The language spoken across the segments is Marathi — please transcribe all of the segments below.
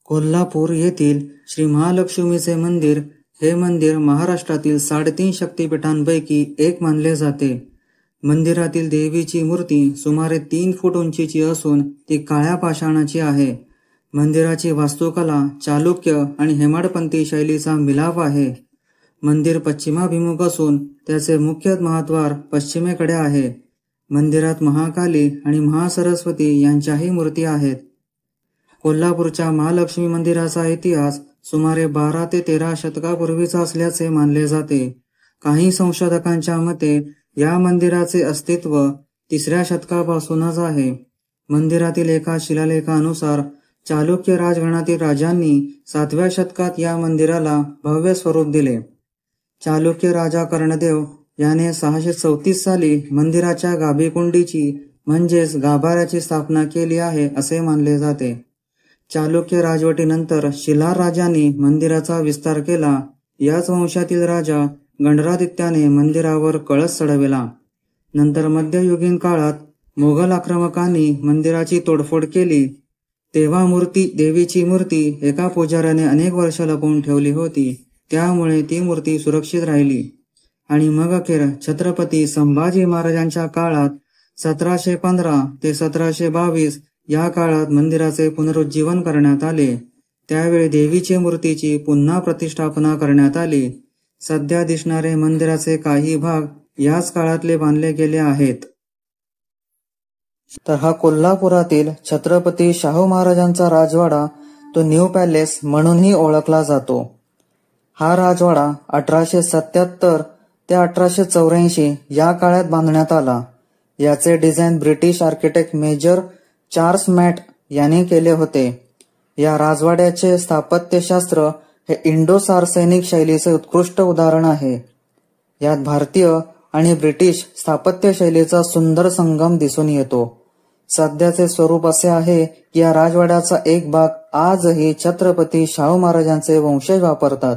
कोल्हापूर येथील श्री महालक्ष्मीचे मंदिर हे मंदिर महाराष्ट्रातील 3.5 शक्तिपीठांपैकी एक मानले जाते. मंदिरातील देवीची मूर्ती सुमारे 3 फूट उंचीची असून ती काळ्या पाषाणाची आहे. मंदिराची वास्तुकला चालुक्य आणि हेमाडपंथी शैलीचा मिलाप आहे. मंदिर पश्चिमाभिमुख असून त्याचे मुख्य महाद्वार पश्चिमेकडे आहे. मंदिरात महाकाली आणि महासरस्वती यांच्याही मूर्ती आहेत. कोल्हापूरच्या महालक्ष्मी मंदिराचा इतिहास सुमारे 12 ते 13 शतकापूर्वीचा असल्याचे मानले जाते. काही संशोधकांच्या मते या मंदिराचे अस्तित्व 3ऱ्या शतकापासूनच आहे. मंदिरातील एका शिलालेखानुसार चालुक्य राजगणातील राजांनी 7व्या शतकात या मंदिराला भव्य स्वरूप दिले. चालुक्य राजा कर्णदेव याने 634 साली मंदिराच्या गाभीकुंडीची म्हणजेच गाभाऱ्याची स्थापना केली आहे असे मानले जाते. चालुक्य राजवटीनंतर शिलार राजांनी मंदिराचा विस्तार केला. याच वंशातील राजा गणरादित्याने मंदिरावर कळस चढविला. नंतर मध्ययुगीन काळात मोगल आक्रमकांनी मंदिराची तोडफोड केली. तेव्हा देवीची मूर्ती एका पुजाऱ्याने अनेक वर्ष लपवून ठेवली होती. त्यामुळे ती मूर्ती सुरक्षित राहिली आणि मग अखेर छत्रपती संभाजी महाराजांच्या काळात 1715 ते 1722 या काळात मंदिराचे पुनरुज्जीवन करण्यात आले. त्यावेळी देवीची मूर्तीची पुन्हा प्रतिष्ठापना करण्यात आली. सध्या दिसणारे मंदिराचे काही भाग याच काळातले बांधले गेले आहेत. तर हा कोल्हापुरातील छत्रपती शाहू महाराजांचा राजवाडा तो न्यू पॅलेस म्हणूनही ओळखला जातो. हा राजवाडा 1877 ते 1884 या काळात बांधण्यात आला. याचे design British architect Major Charles Mant यांनी केले होते. या राजवाड्याचे स्थापत्यशास्त्र हे इंडो सार्सेनिक शैलीचे उत्कृष्ट उदाहरण आहे. यात भारतीय आणि ब्रिटिश स्थापत्य शैलीचा सुंदर संगम दिसून येतो. सध्याचे स्वरूप असे आहे की या राजवाड्याचा एक भाग आजही छत्रपती शाहू महाराजांचे वंशज वापरतात,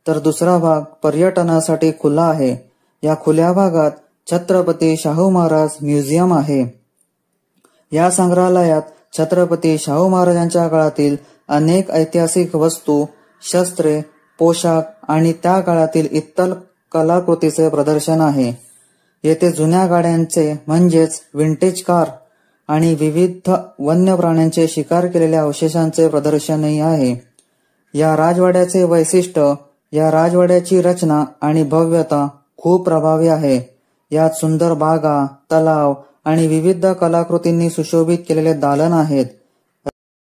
तर दुसरा भाग पर्यटनासाठी खुला आहे. या खुल्या भागात छत्रपती शाहू महाराज म्युझियम आहे. या संग्रहालयात छत्रपती शाहू महाराजांच्या काळातील अनेक ऐतिहासिक वस्तू, शस्त्रे, पोशाख आणि त्या काळातील इतर कलाकृतीचे प्रदर्शन आहे. येथे जुन्या गाड्यांचे म्हणजेच विंटेज कार आणि विविध वन्य प्राण्यांचे शिकार केलेल्या अवशेषांचे प्रदर्शनही आहे. या राजवाड्याचे वैशिष्ट्य, या राजवाड्याची रचना आणि भव्यता खूप प्रभावी आहे. यात सुंदर बागा, तलाव आणि विविध कलाकृतींनी सुशोभित केलेले दालन आहेत.